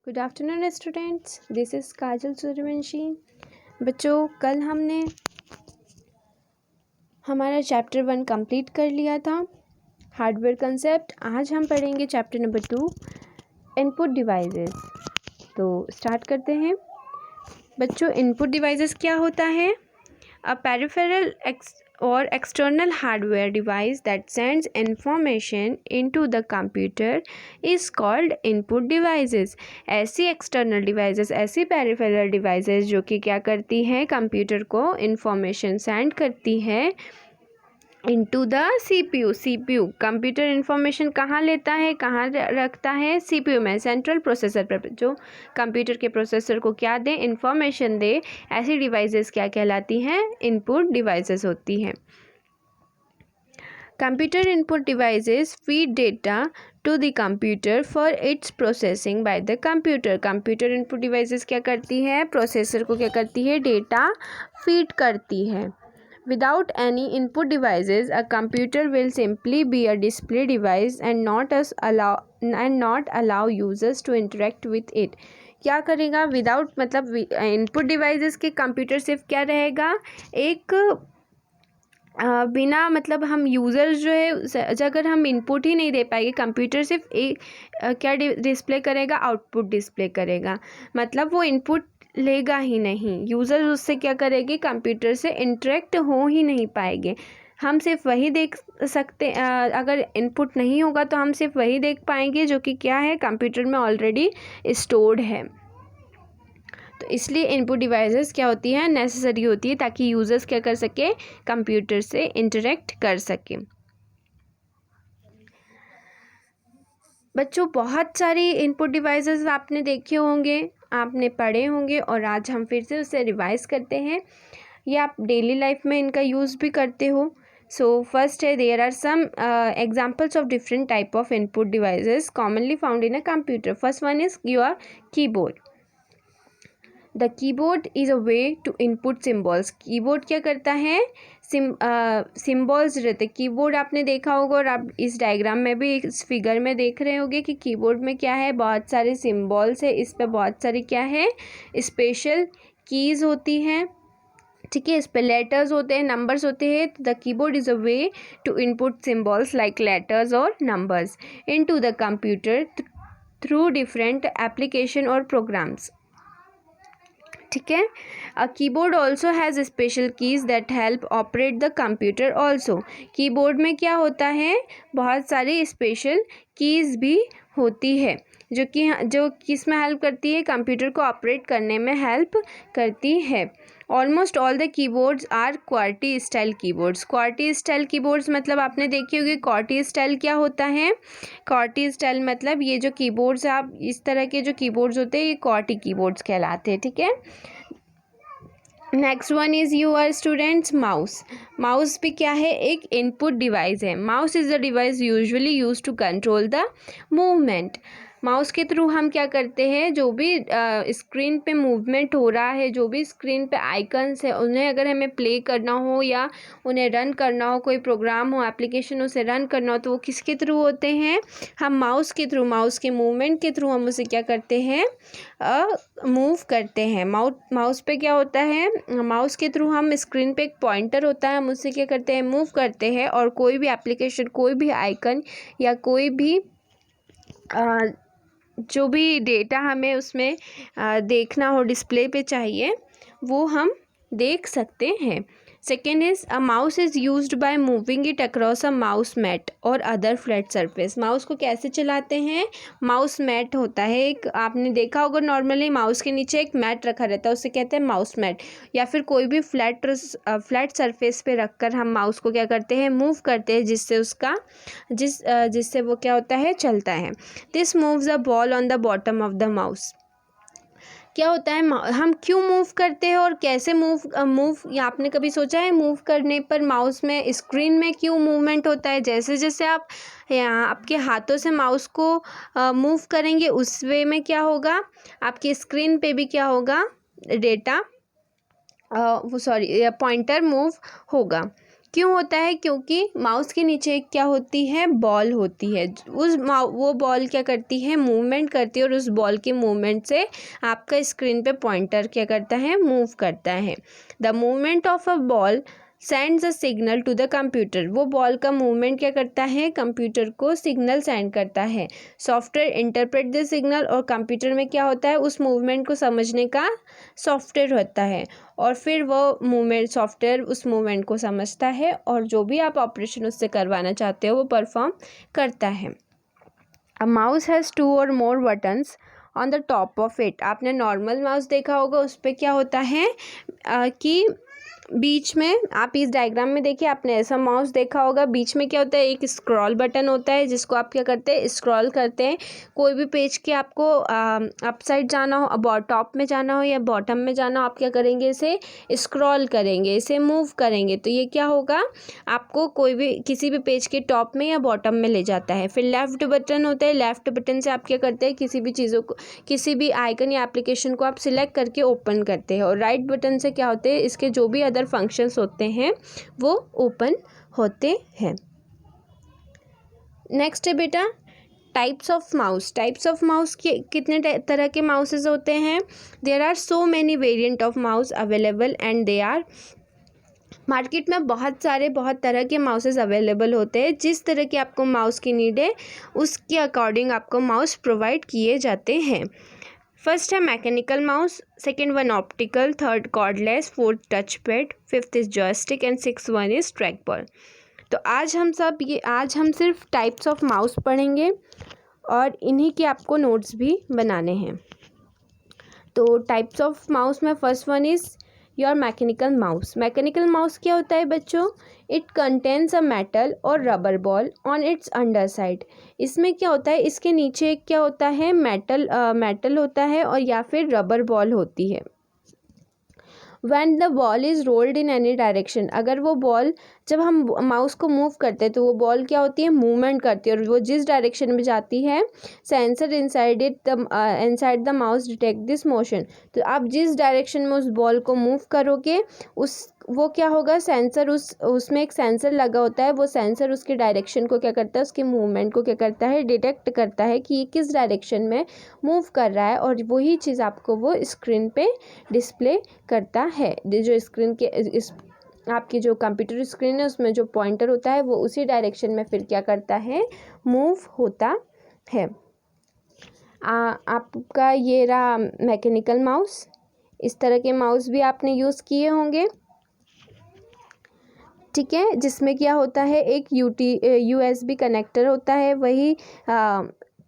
Good afternoon students, this is Kajal Suryavanshi. बच्चों, कल हमने हमारा चैप्टर 1 कंप्लीट कर लिया था, हार्डवेयर कंसेप्ट। आज हम पढ़ेंगे चैप्टर नंबर 2, इनपुट डिवाइसेस। तो स्टार्ट करते हैं। बच्चों, इनपुट डिवाइसेस क्या होता है? A peripheral or external hardware device that sends information into the computer is called input devices. ऐसी external devices, ऐसी peripheral devices जो कि क्या करती हैं, कंप्यूटर को information send करती है into the CPU computer information कहाँ लेता है, कहाँ रखता है? CPU में, सेंट्रल प्रोसेसर पर, जो कंप्यूटर के प्रोसेसर को क्या दे, इंफॉर्मेशन दे। ऐसी डिवाइसेस क्या कहलाती हैं? इनपुट डिवाइसेस होती हैं। Computer input devices feed data to the computer for its processing by the computer. Computer input devices क्या करती है? प्रोसेसर को क्या करती है? डेटा फीड करती है। Without any input devices, a computer will simply be a display device and not allow users to interact with it. क्या करेगा? विदाउट मतलब इनपुट डिवाइसेस के कंप्यूटर सिर्फ क्या रहेगा? एक बिना मतलब हम यूज़र जो है, अगर हम इनपुट ही नहीं दे पाएंगे, कंप्यूटर सिर्फ एक क्या डिस्प्ले करेगा? आउटपुट डिस्प्ले करेगा। मतलब वो इनपुट लेगा ही नहीं, यूज़र उससे क्या करेगी? कंप्यूटर से इंटरेक्ट हो ही नहीं पाएंगे। हम सिर्फ वही देख सकते, अगर इनपुट नहीं होगा तो हम सिर्फ वही देख पाएंगे जो कि क्या है, कंप्यूटर में ऑलरेडी स्टोर्ड है। तो इसलिए इनपुट डिवाइसेस क्या होती है? नेसेसरी होती है, ताकि यूज़र्स क्या कर सके? कंप्यूटर से इंटरेक्ट कर सके। बच्चों, बहुत सारी इनपुट डिवाइसेस आपने देखे होंगे, आपने पढ़े होंगे, और आज हम फिर से उसे रिवाइज करते हैं। ये आप डेली लाइफ में इनका यूज़ भी करते हो। सो फर्स्ट है, there are some examples of different type of input devices commonly found in a computer. First one is your keyboard. The keyboard is a way to input symbols. Keyboard क्या करता है? Symbols रहते। Keyboard आपने देखा होगा, और आप इस डायग्राम में भी, इस फिगर में देख रहे होंगे कि कीबोर्ड में क्या है? बहुत सारे सिम्बॉल्स है, इस पर बहुत सारी क्या है? स्पेशल कीज़ होती हैं। ठीक है, इस पे लेटर्स होते हैं, नंबर्स होते हैं। The keyboard is a way to input symbols like letters और numbers into the computer through different application और प्रोग्राम्स। ठीक है, a keyboard also has special keys that help operate the computer also. Keyboard में क्या होता है? बहुत सारी स्पेशल कीज़ भी होती है जो किस में हेल्प करती है? कंप्यूटर को ऑपरेट करने में हेल्प करती है। Almost all the keyboards are QWERTY style keyboards. QWERTY style keyboards मतलब आपने देखी होगी। क्वार्टी स्टाइल क्या होता है? क्वार्टी स्टाइल मतलब ये जो कीबोर्ड्स, आप इस तरह के जो कीबोर्ड्स होते हैं, ये क्वार्टी कीबोर्ड्स कहलाते हैं। ठीक है, next one is your students mouse. Mouse भी क्या है? एक इनपुट डिवाइस है। Mouse is the device usually use to control the movement. Mouse के थ्रू हम क्या करते हैं? जो भी स्क्रीन पे मूवमेंट हो रहा है, जो भी स्क्रीन पे आइकन्स है, उन्हें अगर हमें प्ले करना हो या उन्हें रन करना हो, कोई प्रोग्राम हो, एप्लीकेशन उसे रन करना हो, तो वो किसके थ्रू होते हैं? हम माउस के थ्रू, माउस के मूवमेंट के थ्रू हम उसे क्या करते हैं? मूव करते हैं। माउस पे क्या होता है? माउस के थ्रू हम, स्क्रीन पे एक पॉइंटर होता है, हम उससे क्या करते हैं? मूव करते हैं, और कोई भी एप्लीकेशन, कोई भी आइकन या कोई भी जो भी डेटा हमें उसमें देखना हो, डिस्प्ले पे चाहिए, वो हम देख सकते हैं। Second is a mouse is used by moving it across a mouse mat और अदर फ्लैट सरफेस। माउस को कैसे चलाते हैं? माउस मैट होता है एक, आपने देखा होगा, नॉर्मली माउस के नीचे एक मैट रखा रहता है, उसे कहते हैं माउस मैट। या फिर कोई भी फ्लैट सरफेस पे रखकर हम माउस को क्या करते हैं? मूव करते हैं, जिससे वो क्या होता है? चलता है। This moves a ball on the bottom of the mouse. क्या होता है? हम क्यों मूव करते हैं और कैसे मूव या आपने कभी सोचा है मूव करने पर माउस में, स्क्रीन में क्यों मूवमेंट होता है? जैसे जैसे आप यहाँ आपके हाथों से माउस को मूव करेंगे, उस वे में क्या होगा? आपकी स्क्रीन पे भी क्या होगा? डेटा पॉइंटर मूव होगा। क्यों होता है? क्योंकि माउस के नीचे एक क्या होती है? बॉल होती है। वो बॉल क्या करती है? मूवमेंट करती है और उस बॉल के मूवमेंट से आपका स्क्रीन पे पॉइंटर क्या करता है? मूव करता है। The movement of a ball sends a signal to the computer. वो बॉल का मूवमेंट क्या करता है? कंप्यूटर को सिग्नल सेंड करता है। सॉफ्टवेयर इंटरप्रेट द सिग्नल, और कंप्यूटर में क्या होता है? उस मूवमेंट को समझने का सॉफ्टवेयर होता है, और फिर वो मूवमेंट सॉफ्टवेयर उस मूवमेंट को समझता है और जो भी आप ऑपरेशन उससे करवाना चाहते हो वो परफॉर्म करता है। अ माउस हैज़ 2 और more buttons on the top of it. आपने नॉर्मल माउस देखा होगा, उस पर क्या होता है कि बीच में, आप इस डायग्राम में देखिए, आपने ऐसा माउस देखा होगा, बीच में क्या होता है? एक स्क्रॉल बटन होता है जिसको आप क्या करते हैं? स्क्रॉल करते हैं। कोई भी पेज के आपको अप साइड जाना हो, टॉप में जाना हो या बॉटम में जाना हो, आप क्या करेंगे? इसे स्क्रॉल करेंगे, इसे मूव करेंगे, तो ये क्या होगा? आपको कोई भी किसी भी पेज के टॉप में या बॉटम में ले जाता है। फिर लेफ़्ट बटन होता है। लेफ़्ट बटन से आप क्या करते हैं? किसी भी चीज़ों को, किसी भी आइकन या एप्लीकेशन को आप सिलेक्ट करके ओपन करते हैं। और राइट बटन से क्या होते हैं? इसके जो भी अदर फंक्शंस होते हैं वो ओपन होते हैं। नेक्स्ट है बेटा types of mouse. Types of mouse के कितने तरह के माउसेज होते हैं? There are so many variant of mouse available and they are, market में बहुत तरह के माउसेज अवेलेबल होते हैं। जिस तरह की आपको माउस की नीड है उसके अकॉर्डिंग आपको माउस प्रोवाइड किए जाते हैं। फर्स्ट है mechanical mouse, second one optical, third cordless, fourth touch pad, fifth is joystick and six one is track ball. तो आज हम सिर्फ टाइप्स ऑफ माउस पढ़ेंगे और इन्हीं के आपको नोट्स भी बनाने हैं। तो टाइप्स ऑफ माउस में first one is your mechanical mouse. Mechanical mouse क्या होता है बच्चों? इट कंटेन्स अ मेटल और rubber ball on it's under side. इसमें क्या होता है? इसके नीचे एक क्या होता है? मेटल होता है और या फिर रबर बॉल होती है। When the ball is rolled in any direction, अगर वो बॉल, जब हम माउस को मूव करते हैं तो वो बॉल क्या होती है? मूवमेंट करती है, और वो जिस डायरेक्शन में जाती है sensor inside the mouse detect this motion. तो आप जिस डायरेक्शन में उस बॉल को मूव करोगे वो क्या होगा? सेंसर उसमें एक सेंसर लगा होता है, वो सेंसर उसके डायरेक्शन को क्या करता है? उसके मूवमेंट को क्या करता है? डिटेक्ट करता है कि ये किस डायरेक्शन में मूव कर रहा है, और वही चीज़ आपको वो स्क्रीन पे डिस्प्ले करता है। जो स्क्रीन के आपकी जो कंप्यूटर स्क्रीन है उसमें जो पॉइंटर होता है वो उसी डायरेक्शन में फिर क्या करता है? मूव होता है। आपका ये रहा मैकेनिकल माउस। इस तरह के माउस भी आपने यूज़ किए होंगे, ठीक है, जिसमें क्या होता है? एक USB कनेक्टर होता है, वही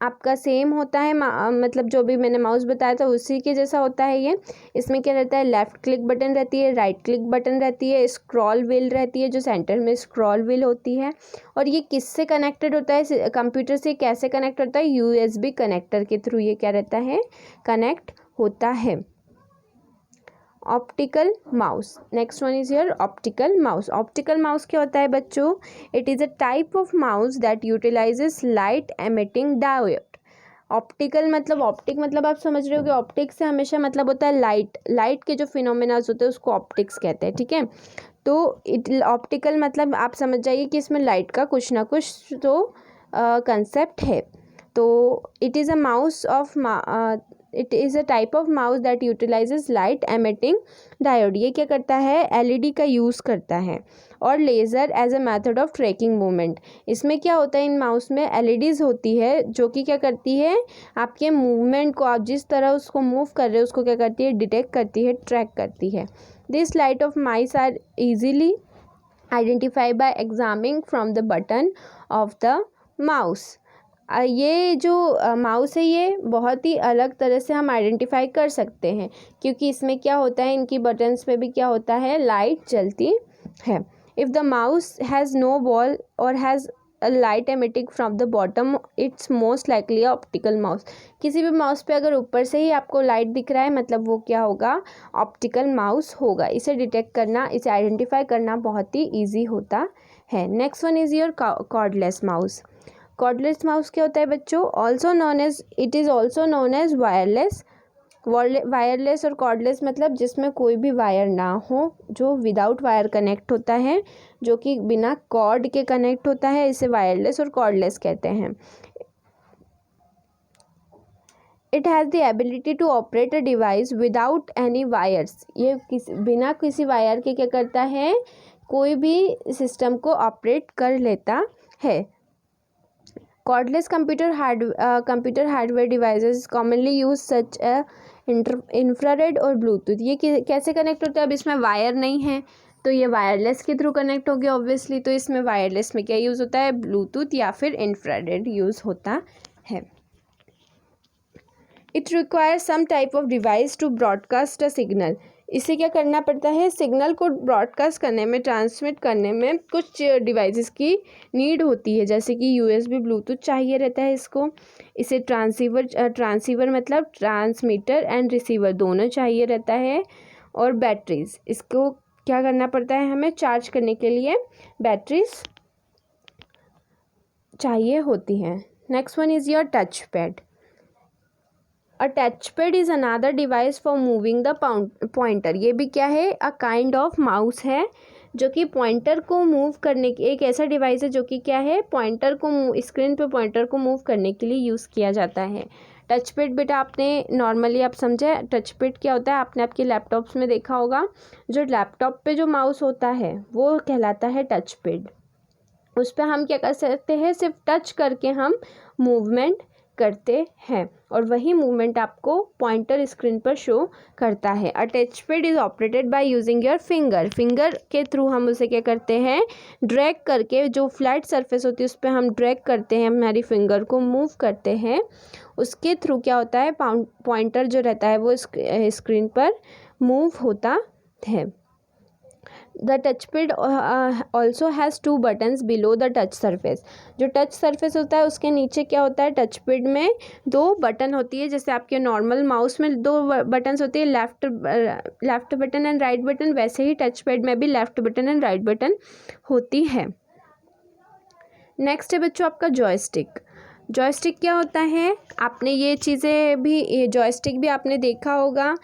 आपका सेम होता है, मतलब जो भी मैंने माउस बताया था उसी के जैसा होता है ये। इसमें क्या रहता है? लेफ़्ट क्लिक बटन रहती है, राइट क्लिक बटन रहती है, स्क्रॉल व्हील रहती है जो सेंटर में स्क्रॉल व्हील होती है। और ये किससे कनेक्टेड होता है? कंप्यूटर से कैसे कनेक्ट होता है? USB कनेक्टर के थ्रू ये क्या रहता है? कनेक्ट होता है। Optical mouse, next one is your optical mouse. Optical mouse क्या होता है बच्चों? It is a type of mouse that utilises light emitting diode. Optical मतलब, ऑप्टिक मतलब आप समझ रहे हो कि ऑप्टिक से हमेशा मतलब होता है लाइट के जो फिनोमेनाज होते हैं उसको ऑप्टिक्स कहते हैं, ठीक है। तो ऑप्टिकल मतलब आप समझ जाइए कि इसमें लाइट का कुछ ना कुछ तो कंसेप्ट है। तो it is a type of mouse that utilises light emitting diode. ये क्या करता है? LED का यूज़ करता है, और laser as a method of tracking movement. इसमें क्या होता है? इन माउस में LEDs होती है जो कि क्या करती है? आपके मूवमेंट को, आप जिस तरह उसको मूव कर रहे हो उसको क्या करती है? डिटेक्ट करती है, ट्रैक करती है। This light of mice are easily identify by examining from the button of the mouse. ये जो माउस है ये बहुत ही अलग तरह से हम आइडेंटिफाई कर सकते हैं, क्योंकि इसमें क्या होता है? इनकी बटन्स पे भी क्या होता है? लाइट जलती है। If the mouse has no ball और has a light emitting from the bottom, it's most likely optical mouse. किसी भी माउस पे अगर ऊपर से ही आपको लाइट दिख रहा है मतलब वो क्या होगा? ऑप्टिकल माउस होगा। इसे डिटेक्ट करना, इसे आइडेंटिफाई करना बहुत ही ईजी होता है। Next one is your cordless mouse. Cordless mouse क्या होता है बच्चों? It is also known as wireless wireless और कॉर्डलेस मतलब जिसमें कोई भी वायर ना हो, जो विदाउट वायर कनेक्ट होता है, जो कि बिना कॉर्ड के कनेक्ट होता है, इसे वायरलेस और कॉर्डलेस कहते हैं। It has the ability to operate a device without any wires. ये बिना किसी वायर के क्या करता है, कोई भी सिस्टम को ऑपरेट कर लेता है। Cordless computer hardware devices commonly use such infrared और ब्लूटूथ। ये कैसे कनेक्ट होता है? अब इसमें वायर नहीं है तो ये वायरलेस के थ्रू कनेक्ट हो गया ऑब्वियसली, तो इसमें वायरलेस में क्या यूज़ होता है, ब्लूटूथ या फिर इंफ्रारेड यूज़ होता है। It requires some type of device to broadcast a signal. इसे क्या करना पड़ता है, सिग्नल को ब्रॉडकास्ट करने में, ट्रांसमिट करने में कुछ डिवाइसेस की नीड होती है, जैसे कि यूएसबी, ब्लूटूथ चाहिए रहता है इसको। इसे ट्रांसीवर मतलब ट्रांसमीटर एंड रिसीवर दोनों चाहिए रहता है। और बैटरीज, इसको क्या करना पड़ता है, हमें चार्ज करने के लिए बैटरीज चाहिए होती हैं। Next one is your touch pad. A touch pad is another device for moving the pointer. ये भी क्या है, अ काइंड ऑफ माउस है जो कि पॉइंटर को मूव करने की एक ऐसा डिवाइस है जो कि क्या है, पॉइंटर को स्क्रीन पे पॉइंटर को मूव करने के लिए यूज़ किया जाता है। टच पैड बेटा आपने नॉर्मली आप समझे टच पैड क्या होता है, आपने आपके लैपटॉप्स में देखा होगा, जो लैपटॉप पे जो माउस होता है वो कहलाता है टच पैड। उस पर हम क्या कर सकते हैं, सिर्फ टच करके हम मूवमेंट करते हैं और वही मूवमेंट आपको पॉइंटर स्क्रीन पर शो करता है। अ touch pad is operated by using your finger के थ्रू हम उसे क्या करते हैं, ड्रैग करके, जो फ्लैट सरफेस होती है उस पर हम ड्रैग करते हैं, हमारी फिंगर को मूव करते हैं, उसके थ्रू क्या होता है, पॉइंटर जो रहता है वो स्क्रीन पर मूव होता है। The touch pad also has 2 buttons below the touch surface. जो टच सरफेस होता है उसके नीचे क्या होता है, टच पैड में 2 बटन होती है, जैसे आपके नॉर्मल माउस में 2 बटन्स होती है, left button and right button, वैसे ही टच पैड में भी left button and right button होती है। नेक्स्ट है बच्चों आपका जॉयस्टिक। जॉयस्टिक क्या होता है, आपने ये चीज़ें भी, ये जॉयस्टिक भी आपने देखा होगा,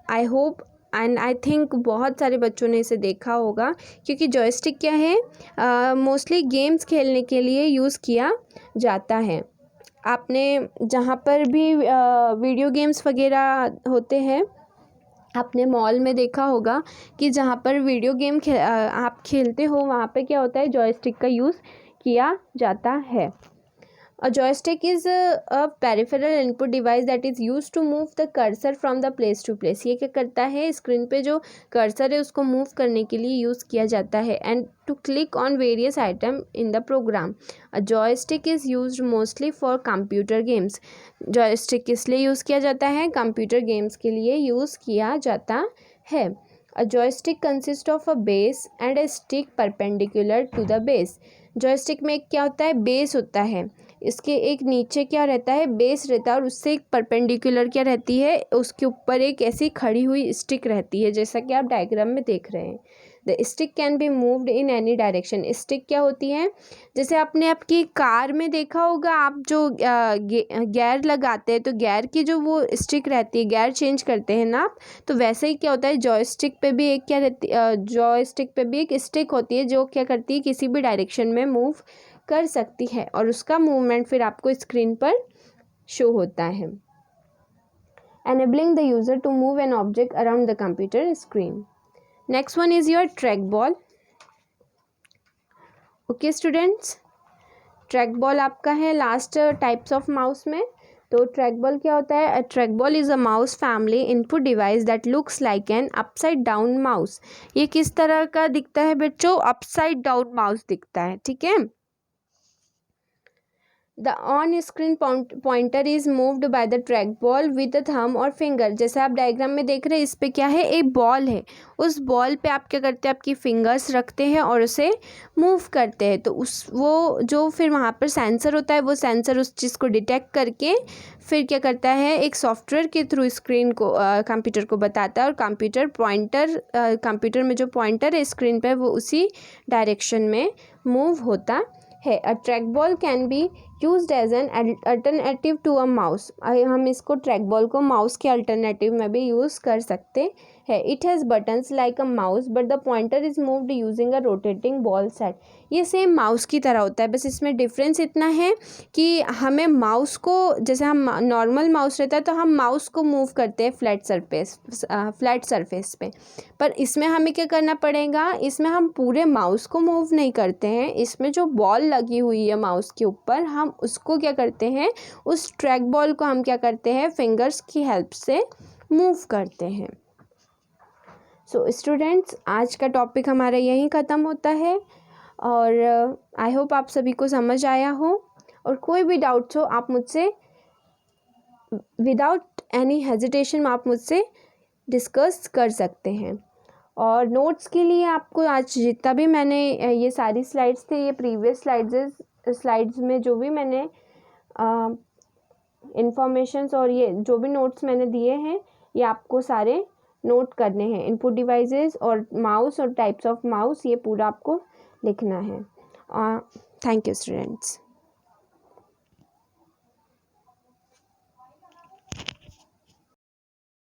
I hope and I think बहुत सारे बच्चों ने इसे देखा होगा, क्योंकि जॉयस्टिक क्या है, मोस्टली गेम्स खेलने के लिए यूज़ किया जाता है। आपने जहाँ पर भी वीडियो गेम्स वगैरह होते हैं, आपने मॉल में देखा होगा कि जहाँ पर वीडियो गेम आप खेलते हो वहाँ पे क्या होता है, जॉयस्टिक का यूज़ किया जाता है। A joystick is a peripheral input device that is used to move the cursor from the place to place। ये क्या करता है, स्क्रीन पे जो कर्सर है उसको मूव करने के लिए यूज़ किया जाता है, and to click on various item in the program. A joystick is used mostly for computer games. Joystick किस लिए यूज़ किया जाता है, कंप्यूटर गेम्स के लिए यूज़ किया जाता है। A joystick consist of a base and a stick perpendicular to the base. Joystick में क्या होता है, बेस होता है, इसके एक नीचे क्या रहता है, बेस रहता है, और उससे एक परपेंडिकुलर क्या रहती है, उसके ऊपर एक ऐसी खड़ी हुई स्टिक रहती है, जैसा कि आप डायग्राम में देख रहे हैं। The stick can be moved in any direction. Stick क्या होती है, जैसे आपने आपकी कार में देखा होगा, आप जो गियर लगाते हैं तो गियर की जो वो स्टिक रहती है, गियर चेंज करते हैं ना आप, तो वैसे ही क्या होता है, जॉयस्टिक पे भी एक क्या रहती, जॉयस्टिक पे भी एक स्टिक होती है जो क्या करती है, किसी भी डायरेक्शन में मूव कर सकती है और उसका मूवमेंट फिर आपको स्क्रीन पर शो होता है। enabling the user to move an object around the computer screen. Next one is your trackball. Okay students, trackball आपका है लास्ट टाइप्स ऑफ माउस में। तो ट्रैकबॉल क्या होता है, a trackball is a mouse family input device that looks like an upside down mouse. ये किस तरह का दिखता है बच्चों, अपसाइड डाउन माउस दिखता है, ठीक है। The on screen pointer is moved by the trackball with the thumb और फिंगर। जैसे आप डायग्राम में देख रहे हैं, इस पे क्या है, एक बॉल है, उस बॉल पे आप क्या करते हैं, आपकी फिंगर्स रखते हैं और उसे मूव करते हैं, तो वो जो फिर वहाँ पर सेंसर होता है, वो सेंसर उस चीज़ को डिटेक्ट करके फिर क्या करता है, एक सॉफ्टवेयर के थ्रू स्क्रीन को कंप्यूटर को बताता है, और कंप्यूटर में जो पॉइंटर है स्क्रीन पर वो उसी डायरेक्शन में मूव होता है। A trackball can be used as an alternative to a mouse. हम इसको ट्रैक बॉल को माउस के अल्टरनेटिव में भी यूज़ कर सकते हैं। It has buttons like a mouse but the pointer is moved using a rotating ball set. ये सेम माउस की तरह होता है, बस इसमें डिफरेंस इतना है कि हमें माउस को, जैसे हम नॉर्मल माउस रहता है तो हम माउस को मूव करते हैं फ्लैट सरफेस पे, पर इसमें हमें क्या करना पड़ेगा, इसमें हम पूरे माउस को मूव नहीं करते हैं। इसमें जो बॉल लगी हुई है माउस के ऊपर, हम उसको क्या करते हैं, उस ट्रैक बॉल को हम क्या करते हैं, फिंगर्स की हेल्प से मूव करते हैं। सो स्टूडेंट्स, आज का टॉपिक हमारा यहीं ख़त्म होता है और आई होप आप सभी को समझ आया हो, और कोई भी डाउट्स हो आप मुझसे विदाउट एनी हेजिटेशन आप मुझसे डिस्कस कर सकते हैं। और नोट्स के लिए आपको आज जितना भी मैंने ये सारी स्लाइड्स थे, ये प्रीवियस स्लाइड्स में जो भी मैंने इंफॉर्मेशंस और ये जो भी नोट्स मैंने दिए हैं, ये आपको सारे नोट करने हैं। इनपुट डिवाइसेस और माउस और टाइप्स ऑफ माउस, ये पूरा आपको लिखना है। Thank you students.